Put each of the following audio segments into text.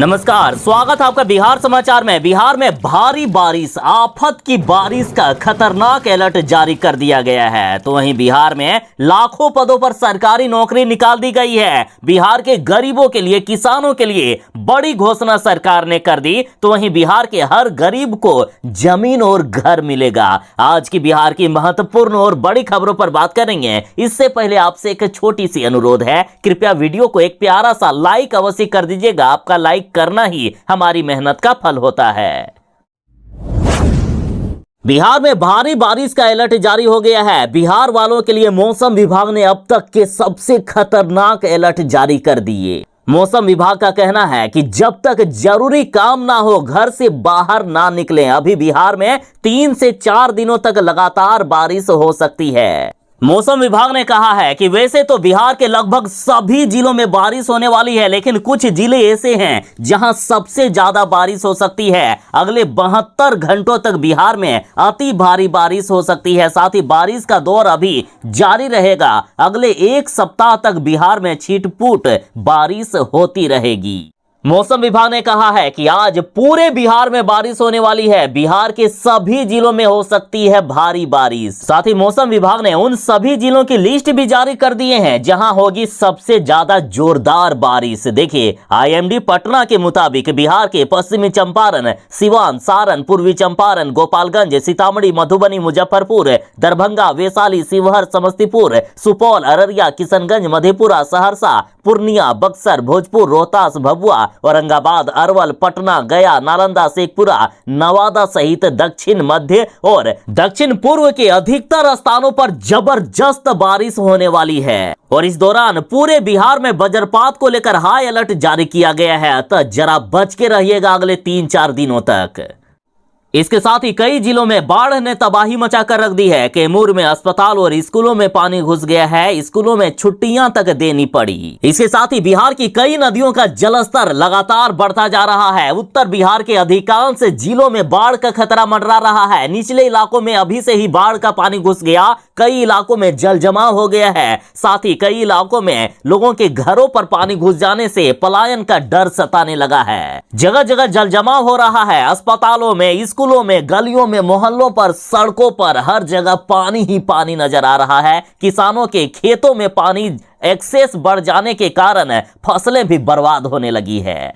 नमस्कार, स्वागत है आपका बिहार समाचार में। बिहार में भारी बारिश, आफत की बारिश का खतरनाक अलर्ट जारी कर दिया गया है। तो वहीं बिहार में लाखों पदों पर सरकारी नौकरी निकाल दी गई है। बिहार के गरीबों के लिए, किसानों के लिए बड़ी घोषणा सरकार ने कर दी। तो वहीं बिहार के हर गरीब को जमीन और घर मिलेगा। आज की बिहार की महत्वपूर्ण और बड़ी खबरों पर बात करेंगे। इससे पहले आपसे एक छोटी सी अनुरोध है, कृपया वीडियो को एक प्यारा सा लाइक अवश्य कर दीजिएगा। आपका लाइक करना ही हमारी मेहनत का फल होता है। बिहार में भारी बारिश का अलर्ट जारी हो गया है। बिहार वालों के लिए मौसम विभाग ने अब तक के सबसे खतरनाक अलर्ट जारी कर दिए। मौसम विभाग का कहना है कि जब तक जरूरी काम ना हो, घर से बाहर ना निकलें। अभी बिहार में 3 से 4 दिनों तक लगातार बारिश हो सकती है। मौसम विभाग ने कहा है कि वैसे तो बिहार के लगभग सभी जिलों में बारिश होने वाली है, लेकिन कुछ जिले ऐसे हैं जहां सबसे ज्यादा बारिश हो सकती है। अगले 72 घंटों तक बिहार में अति भारी बारिश हो सकती है। साथ ही बारिश का दौर अभी जारी रहेगा। अगले 1 सप्ताह तक बिहार में छिटपुट बारिश होती रहेगी। मौसम विभाग ने कहा है कि आज पूरे बिहार में बारिश होने वाली है। बिहार के सभी जिलों में हो सकती है भारी बारिश। साथ ही मौसम विभाग ने उन सभी जिलों की लिस्ट भी जारी कर दिए हैं जहां होगी सबसे ज्यादा जोरदार बारिश। देखिए, आईएमडी पटना के मुताबिक बिहार के पश्चिमी चंपारण, सिवान, सारण, पूर्वी चंपारण, गोपालगंज, सीतामढ़ी, मधुबनी, मुजफ्फरपुर, दरभंगा, वैशाली, शिवहर, समस्तीपुर, सुपौल, अररिया, किशनगंज, मधेपुरा, सहरसा, पूर्णिया, बक्सर, भोजपुर, रोहतास, भभुआ, औरंगाबाद, अरवल, पटना, गया, नालंदा, शेखपुरा, नवादा सहित दक्षिण मध्य और दक्षिण पूर्व के अधिकतर स्थानों पर जबरदस्त बारिश होने वाली है। और इस दौरान पूरे बिहार में वज्रपात को लेकर हाई अलर्ट जारी किया गया है। अतः जरा बच के रहिएगा अगले 3-4 दिनों तक। इसके साथ ही कई जिलों में बाढ़ ने तबाही मचा कर रख दी है। कैमूर में अस्पताल और स्कूलों में पानी घुस गया है। स्कूलों में छुट्टियां तक देनी पड़ी। इसके साथ ही बिहार की कई नदियों का जलस्तर लगातार बढ़ता जा रहा है। उत्तर बिहार के अधिकांश जिलों में बाढ़ का खतरा मंडरा रहा है। निचले इलाकों में अभी से ही बाढ़ का पानी घुस गया। कई इलाकों में जल जमाव हो गया है। साथ ही कई इलाकों में लोगों के घरों पर पानी घुस जाने से पलायन का डर सताने लगा है। जगह जगह जल जमाव हो रहा है। अस्पतालों में, स्कूलों में, गलियों में, मोहल्लों पर, सड़कों पर हर जगह पानी ही पानी नजर आ रहा है। किसानों के खेतों में पानी एक्सेस बढ़ जाने के कारण फसलें भी बर्बाद होने लगी है।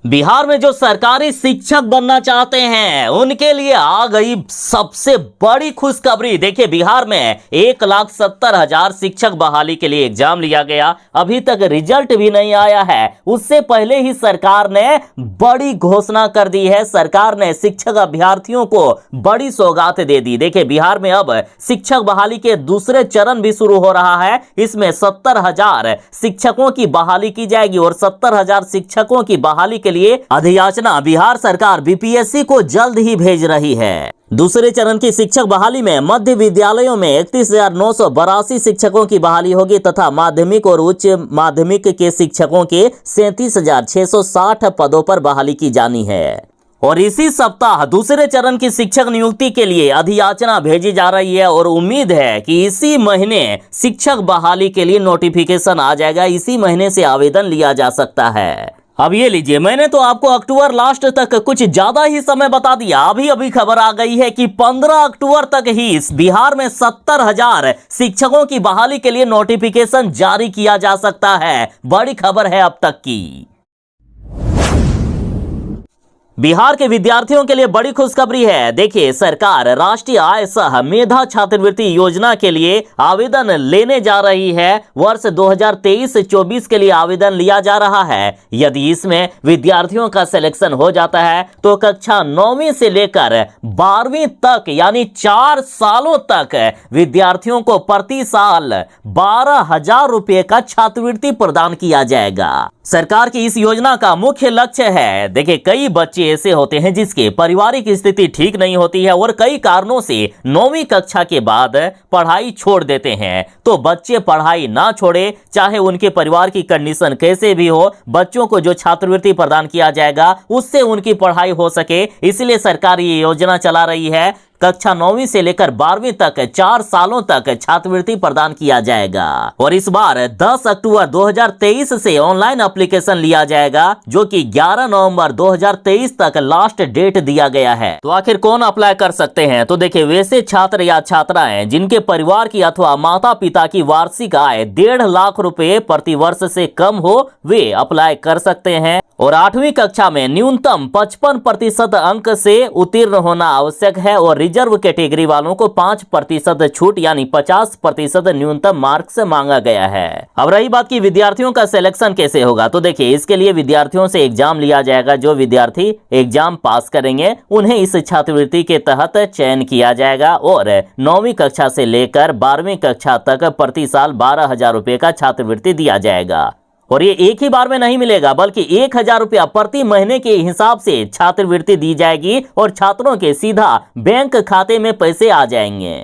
बिहार में जो सरकारी शिक्षक बनना चाहते हैं उनके लिए आ गई सबसे बड़ी खुशखबरी। देखिए, बिहार में 1,70,000 शिक्षक बहाली के लिए एग्जाम लिया गया। अभी तक रिजल्ट भी नहीं आया है। उससे पहले ही सरकार ने बड़ी घोषणा कर दी है। सरकार ने शिक्षक अभ्यर्थियों को बड़ी सौगात दे दी। देखिए, बिहार में अब शिक्षक बहाली के दूसरे चरण भी शुरू हो रहा है। इसमें 70,000 शिक्षकों की बहाली की जाएगी और 70,000 शिक्षकों की बहाली के लिए अधियाचना बिहार सरकार बीपीएससी को जल्द ही भेज रही है। दूसरे चरण की शिक्षक बहाली में मध्य विद्यालयों में 31,982 शिक्षकों की बहाली होगी तथा माध्यमिक और उच्च माध्यमिक के शिक्षकों के 37,660 पदों पर बहाली की जानी है। और इसी सप्ताह दूसरे चरण की शिक्षक नियुक्ति के लिए अधियाचना भेजी जा रही है और उम्मीद है कि इसी महीने शिक्षक बहाली के लिए नोटिफिकेशन आ जाएगा। इसी महीने से आवेदन लिया जा सकता है। अब ये लीजिए, मैंने तो आपको अक्टूबर लास्ट तक कुछ ज्यादा ही समय बता दिया। अभी खबर आ गई है कि 15 अक्टूबर तक ही बिहार में 70,000 शिक्षकों की बहाली के लिए नोटिफिकेशन जारी किया जा सकता है। बड़ी खबर है अब तक की। बिहार के विद्यार्थियों के लिए बड़ी खुशखबरी है। देखिए, सरकार राष्ट्रीय आय सह मेधा छात्रवृत्ति योजना के लिए आवेदन लेने जा रही है। वर्ष 2023-24 के लिए आवेदन लिया जा रहा है। यदि इसमें विद्यार्थियों का सिलेक्शन हो जाता है तो कक्षा 9वीं से लेकर 12वीं तक यानी 4 सालों तक विद्यार्थियों को प्रति साल 12,000 रुपए का छात्रवृत्ति प्रदान किया जाएगा। सरकार की इस योजना का मुख्य लक्ष्य है, देखिए, कई बच्चे ऐसे होते हैं जिसके पारिवारिक स्थिति ठीक नहीं होती है और कई कारणों से 9वीं कक्षा के बाद पढ़ाई छोड़ देते हैं। तो बच्चे पढ़ाई ना छोड़े, चाहे उनके परिवार की कंडीशन कैसे भी हो, बच्चों को जो छात्रवृत्ति प्रदान किया जाएगा उससे उनकी पढ़ाई हो सके। इसलिए सरकार ये योजना चला रही है। कक्षा 9वीं से लेकर 12वीं तक 4 सालों तक छात्रवृत्ति प्रदान किया जाएगा। और इस बार 10 अक्टूबर 2023 से ऑनलाइन एप्लीकेशन लिया जाएगा, जो कि 11 नवंबर 2023 तक लास्ट डेट दिया गया है। तो आखिर कौन अप्लाई कर सकते हैं? तो देखिए, वैसे छात्र या छात्राएं जिनके परिवार की अथवा माता पिता की वार्षिक आय 1.5 लाख रुपए प्रति वर्ष से कम हो, वे अप्लाई कर सकते हैं। और 8वीं कक्षा में न्यूनतम 55% अंक से उत्तीर्ण होना आवश्यक है। और रिजर्व कैटेगरी वालों को 5% छूट यानी 50% न्यूनतम मार्क्स मांगा गया है। अब रही बात की विद्यार्थियों का सिलेक्शन कैसे होगा, तो देखिए, इसके लिए विद्यार्थियों से एग्जाम लिया जाएगा। जो विद्यार्थी एग्जाम पास करेंगे उन्हें इस छात्रवृत्ति के तहत चयन किया जाएगा। और 9वीं कक्षा से लेकर 12वीं कक्षा तक प्रति साल 12,000 रुपए का छात्रवृत्ति दिया जाएगा। और ये एक ही बार में नहीं मिलेगा, बल्कि 1,000 रुपया प्रति महीने के हिसाब से छात्रवृत्ति दी जाएगी और छात्रों के सीधा बैंक खाते में पैसे आ जाएंगे।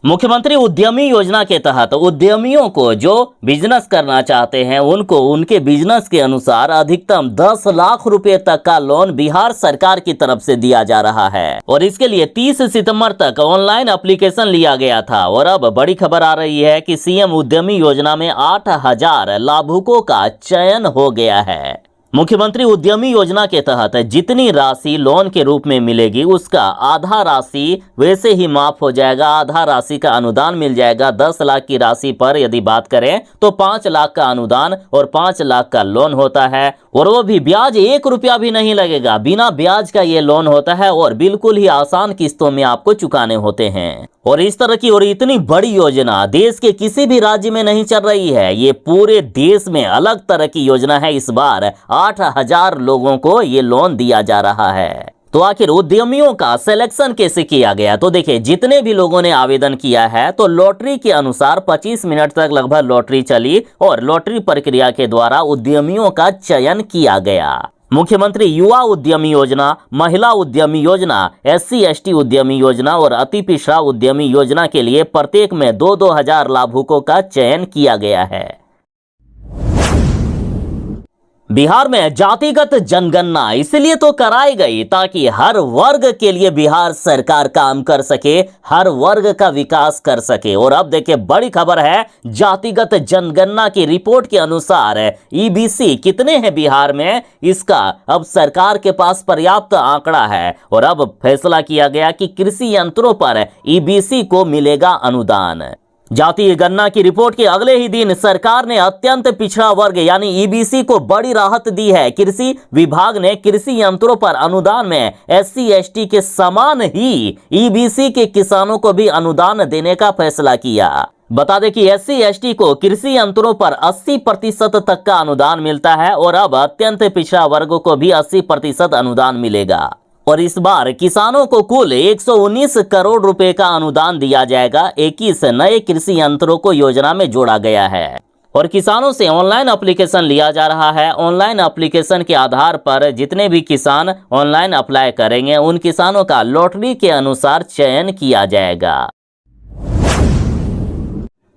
मुख्यमंत्री उद्यमी योजना के तहत उद्यमियों को जो बिजनेस करना चाहते हैं उनको उनके बिजनेस के अनुसार अधिकतम 10 लाख रुपए तक का लोन बिहार सरकार की तरफ से दिया जा रहा है। और इसके लिए 30 सितंबर तक ऑनलाइन एप्लीकेशन लिया गया था। और अब बड़ी खबर आ रही है कि सीएम उद्यमी योजना में 8,000 लाभुकों का चयन हो गया है। मुख्यमंत्री उद्यमी योजना के तहत जितनी राशि लोन के रूप में मिलेगी उसका आधा राशि वैसे ही माफ हो जाएगा। आधा राशि का अनुदान मिल जाएगा। 10 लाख की राशि पर यदि बात करें तो 5 लाख का अनुदान और 5 लाख का लोन होता है। और वो भी ब्याज 1 रुपया भी नहीं लगेगा, बिना ब्याज का ये लोन होता है और बिल्कुल ही आसान किस्तों में आपको चुकाने होते हैं। और इस तरह की और इतनी बड़ी योजना देश के किसी भी राज्य में नहीं चल रही है। ये पूरे देश में अलग तरह की योजना है। इस बार 8,000 लोगों को ये लोन दिया जा रहा है। तो आखिर उद्यमियों का सिलेक्शन कैसे किया गया, तो देखिए, जितने भी लोगों ने आवेदन किया है तो लॉटरी के अनुसार 25 मिनट तक लगभग लॉटरी चली और लॉटरी प्रक्रिया के द्वारा उद्यमियों का चयन किया गया। मुख्यमंत्री युवा उद्यमी योजना, महिला उद्यमी योजना, SC/ST उद्यमी योजना और अति पिछड़ा उद्यमी योजना के लिए प्रत्येक में 2-2 हजार लाभुकों का चयन किया गया है। बिहार में जातिगत जनगणना इसलिए तो कराई गई ताकि हर वर्ग के लिए बिहार सरकार काम कर सके, हर वर्ग का विकास कर सके। और अब देखिए, बड़ी खबर है, जातिगत जनगणना की रिपोर्ट के अनुसार EBC कितने हैं बिहार में, इसका अब सरकार के पास पर्याप्त आंकड़ा है। और अब फैसला किया गया कि कृषि यंत्रों पर EBC को मिलेगा अनुदान। जातीय गणना की रिपोर्ट के अगले ही दिन सरकार ने अत्यंत पिछड़ा वर्ग यानी EBC को बड़ी राहत दी है। कृषि विभाग ने कृषि यंत्रों पर अनुदान में SC/ST के समान ही EBC के किसानों को भी अनुदान देने का फैसला किया। बता दें कि SC/ST को कृषि यंत्रों पर 80% तक का अनुदान मिलता है और अब अत्यंत पिछड़ा वर्गों को भी 80% अनुदान मिलेगा। और इस बार किसानों को कुल 119 करोड़ रुपए का अनुदान दिया जाएगा। 21 नए कृषि यंत्रों को योजना में जोड़ा गया है। और किसानों से ऑनलाइन एप्लीकेशन लिया जा रहा है। ऑनलाइन एप्लीकेशन के आधार पर जितने भी किसान ऑनलाइन अप्लाई करेंगे उन किसानों का लॉटरी के अनुसार चयन किया जाएगा।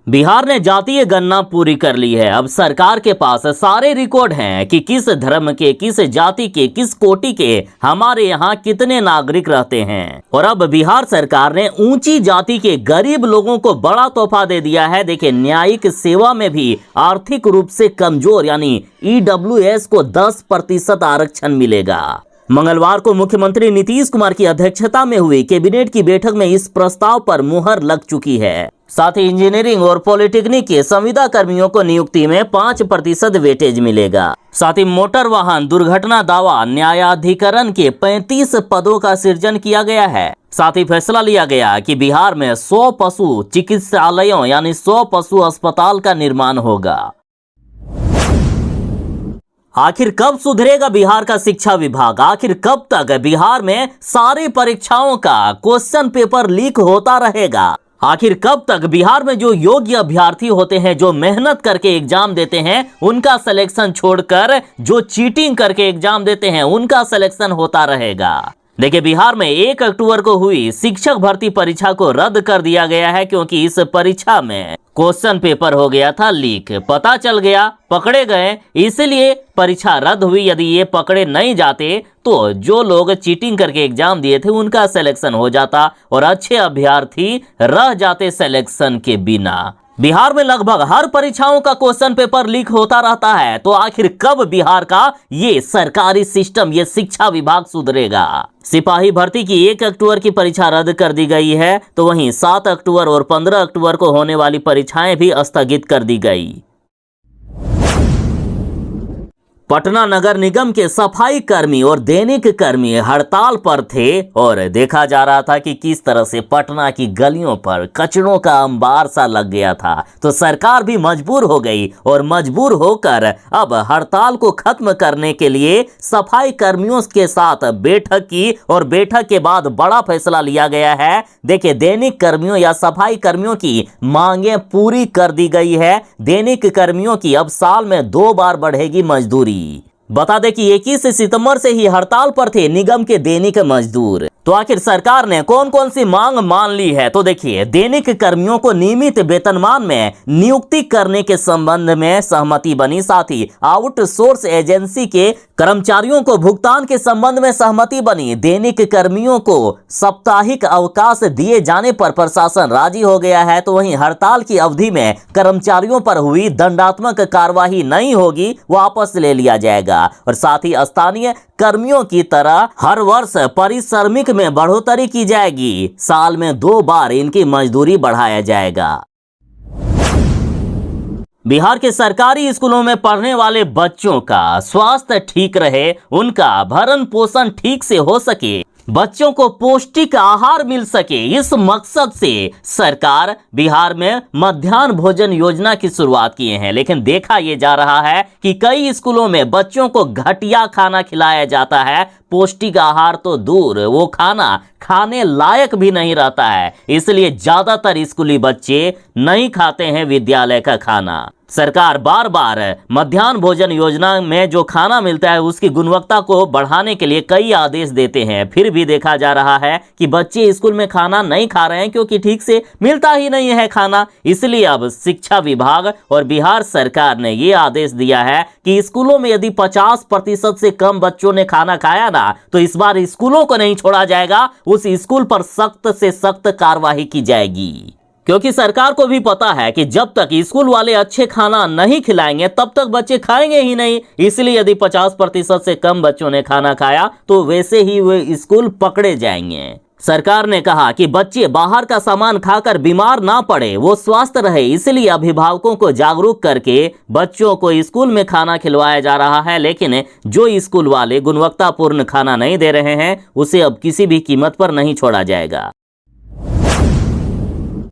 बिहार ने जातीय गणना पूरी कर ली है। अब सरकार के पास सारे रिकॉर्ड हैं कि किस धर्म के, किस जाति के, किस कोटि के हमारे यहाँ कितने नागरिक रहते हैं। और अब बिहार सरकार ने ऊंची जाति के गरीब लोगों को बड़ा तोहफा दे दिया है। देखिए, न्यायिक सेवा में भी आर्थिक रूप से कमजोर यानी EWS को 10% आरक्षण मिलेगा। मंगलवार को मुख्यमंत्री नीतीश कुमार की अध्यक्षता में हुई कैबिनेट की बैठक में इस प्रस्ताव पर मुहर लग चुकी है। साथ ही इंजीनियरिंग और पॉलिटेक्निक के संविदा कर्मियों को नियुक्ति में 5% वेटेज मिलेगा। साथ ही मोटर वाहन दुर्घटना दावा न्यायाधिकरण के 35 पदों का सृजन किया गया है। साथ ही फैसला लिया गया कि बिहार में 100 पशु चिकित्सालयों यानी 100 पशु अस्पताल का निर्माण होगा। आखिर कब सुधरेगा बिहार का शिक्षा विभाग? आखिर कब तक बिहार में सारी परीक्षाओं का क्वेश्चन पेपर लीक होता रहेगा? आखिर कब तक बिहार में जो योग्य अभ्यर्थी होते हैं, जो मेहनत करके एग्जाम देते हैं, उनका सिलेक्शन छोड़कर जो चीटिंग करके एग्जाम देते हैं उनका सिलेक्शन होता रहेगा? देखिए, बिहार में 1 अक्टूबर को हुई शिक्षक भर्ती परीक्षा को रद्द कर दिया गया है क्योंकि इस परीक्षा में क्वेश्चन पेपर हो गया था लीक। पता चल गया, पकड़े गए, इसलिए परीक्षा रद्द हुई। यदि ये पकड़े नहीं जाते तो जो लोग चीटिंग करके एग्जाम दिए थे उनका सिलेक्शन हो जाता और अच्छे अभ्यर्थी रह जाते सिलेक्शन के बिना। बिहार में लगभग हर परीक्षाओं का क्वेश्चन पेपर लीक होता रहता है, तो आखिर कब बिहार का ये सरकारी सिस्टम, ये शिक्षा विभाग सुधरेगा? सिपाही भर्ती की 1 अक्टूबर की परीक्षा रद्द कर दी गई है, तो वहीं 7 अक्टूबर और 15 अक्टूबर को होने वाली परीक्षाएं भी स्थगित कर दी गई। पटना नगर निगम के सफाई कर्मी और दैनिक कर्मी हड़ताल पर थे और देखा जा रहा था कि किस तरह से पटना की गलियों पर कचरों का अंबार सा लग गया था। तो सरकार भी मजबूर हो गई और मजबूर होकर अब हड़ताल को खत्म करने के लिए सफाई कर्मियों के साथ बैठक की और बैठक के बाद बड़ा फैसला लिया गया है। देखिए, दैनिक कर्मियों या सफाई कर्मियों की मांगे पूरी कर दी गई है। दैनिक कर्मियों की अब साल में 2 बार बढ़ेगी मजदूरी। बता दें कि 21 सितंबर से ही हड़ताल पर थे निगम के दैनिक मजदूर। तो आखिर सरकार ने कौन कौन सी मांग मान ली है? तो देखिए, दैनिक कर्मियों को नियमित वेतनमान में नियुक्ति करने के संबंध में सहमति बनी। साथ ही आउटसोर्स एजेंसी के कर्मचारियों को भुगतान के संबंध में सहमति बनी। दैनिक कर्मियों को साप्ताहिक अवकाश दिए जाने पर प्रशासन राजी हो गया है। तो वहीं हड़ताल की अवधि में कर्मचारियों पर हुई दंडात्मक कार्यवाही नहीं होगी, वापस ले लिया जाएगा। और साथ ही स्थानीय कर्मियों की तरह हर वर्ष पारिश्रमिक में बढ़ोतरी की जाएगी। साल में 2 बार इनकी मजदूरी बढ़ाया जाएगा। बिहार के सरकारी स्कूलों में पढ़ने वाले बच्चों का स्वास्थ्य ठीक रहे, उनका भरण पोषण ठीक से हो सके, बच्चों को पौष्टिक आहार मिल सके, इस मकसद से सरकार बिहार में मध्याह्न भोजन योजना की शुरुआत किए हैं। लेकिन देखा यह जा रहा है कि कई स्कूलों में बच्चों को घटिया खाना खिलाया जाता है। पौष्टिक आहार तो दूर, वो खाना खाने लायक भी नहीं रहता है। इसलिए ज्यादातर स्कूली बच्चे नहीं खाते हैं विद्यालय का खाना। सरकार बार बार मध्याह्न भोजन योजना में जो खाना मिलता है उसकी गुणवत्ता को बढ़ाने के लिए कई आदेश देते हैं, फिर भी देखा जा रहा है कि बच्चे स्कूल में खाना नहीं खा रहे हैं क्योंकि ठीक से मिलता ही नहीं है खाना। इसलिए अब शिक्षा विभाग और बिहार सरकार ने ये आदेश दिया है कि स्कूलों में यदि 50% से कम बच्चों ने खाना खाया ना, तो इस बार स्कूलों को नहीं छोड़ा जाएगा, उस स्कूल पर सख्त से सख्त कार्रवाई की जाएगी। क्योंकि सरकार को भी पता है कि जब तक स्कूल वाले अच्छे खाना नहीं खिलाएंगे तब तक बच्चे खाएंगे ही नहीं। इसलिए यदि 50% से कम बच्चों ने खाना खाया तो वैसे ही वे स्कूल पकड़े जाएंगे। सरकार ने कहा कि बच्चे बाहर का सामान खाकर बीमार ना पड़े, वो स्वस्थ रहे, इसलिए अभिभावकों को जागरूक करके बच्चों को स्कूल में खाना खिलवाया जा रहा है। लेकिन जो स्कूल वाले गुणवत्तापूर्ण खाना नहीं दे रहे हैं उसे अब किसी भी कीमत पर नहीं छोड़ा जाएगा।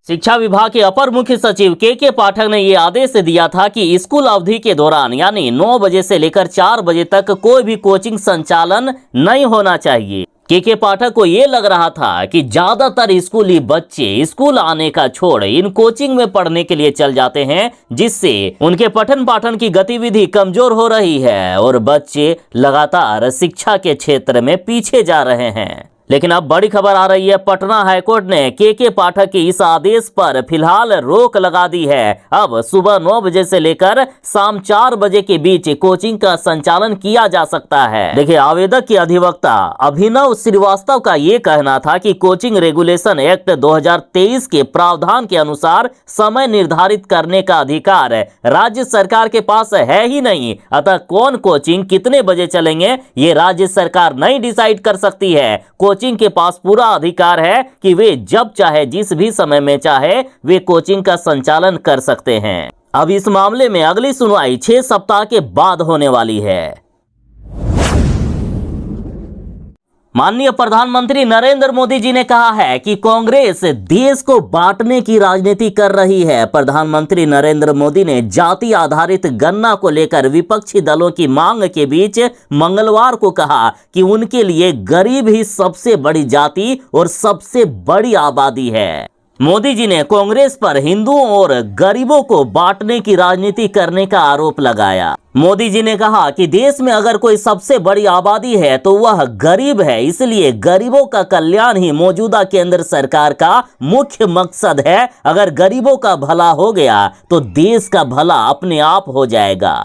शिक्षा विभाग के अपर मुख्य सचिव के पाठक ने यह आदेश दिया था कि स्कूल अवधि के दौरान यानी 9 बजे से लेकर 4 बजे तक कोई भी कोचिंग संचालन नहीं होना चाहिए। के पाठक को यह लग रहा था कि ज्यादातर स्कूली बच्चे स्कूल आने का छोड़ इन कोचिंग में पढ़ने के लिए चल जाते हैं, जिससे उनके पठन पाठन की गतिविधि कमजोर हो रही है और बच्चे लगातार शिक्षा के क्षेत्र में पीछे जा रहे हैं। लेकिन अब बड़ी खबर आ रही है, पटना हाईकोर्ट ने के पाठक के इस आदेश पर फिलहाल रोक लगा दी है। अब सुबह 9 बजे से लेकर शाम 4 बजे के बीच कोचिंग का संचालन किया जा सकता है। देखिए, आवेदक के अधिवक्ता अभिनव श्रीवास्तव का ये कहना था कि कोचिंग रेगुलेशन एक्ट 2023 के प्रावधान के अनुसार समय निर्धारित करने का अधिकार राज्य सरकार के पास है ही नहीं। अतः कौन कोचिंग कितने बजे चलेंगे ये राज्य सरकार नहीं डिसाइड कर सकती है। कोचिंग के पास पूरा अधिकार है कि वे जब चाहे जिस भी समय में चाहे वे कोचिंग का संचालन कर सकते हैं। अब इस मामले में अगली सुनवाई 6 सप्ताह के बाद होने वाली है। माननीय प्रधानमंत्री नरेंद्र मोदी जी ने कहा है कि कांग्रेस देश को बांटने की राजनीति कर रही है। प्रधानमंत्री नरेंद्र मोदी ने जाति आधारित गणना को लेकर विपक्षी दलों की मांग के बीच मंगलवार को कहा कि उनके लिए गरीब ही सबसे बड़ी जाति और सबसे बड़ी आबादी है। मोदी जी ने कांग्रेस पर हिंदुओं और गरीबों को बांटने की राजनीति करने का आरोप लगाया। मोदी जी ने कहा कि देश में अगर कोई सबसे बड़ी आबादी है तो वह गरीब है, इसलिए गरीबों का कल्याण ही मौजूदा केंद्र सरकार का मुख्य मकसद है। अगर गरीबों का भला हो गया तो देश का भला अपने आप हो जाएगा।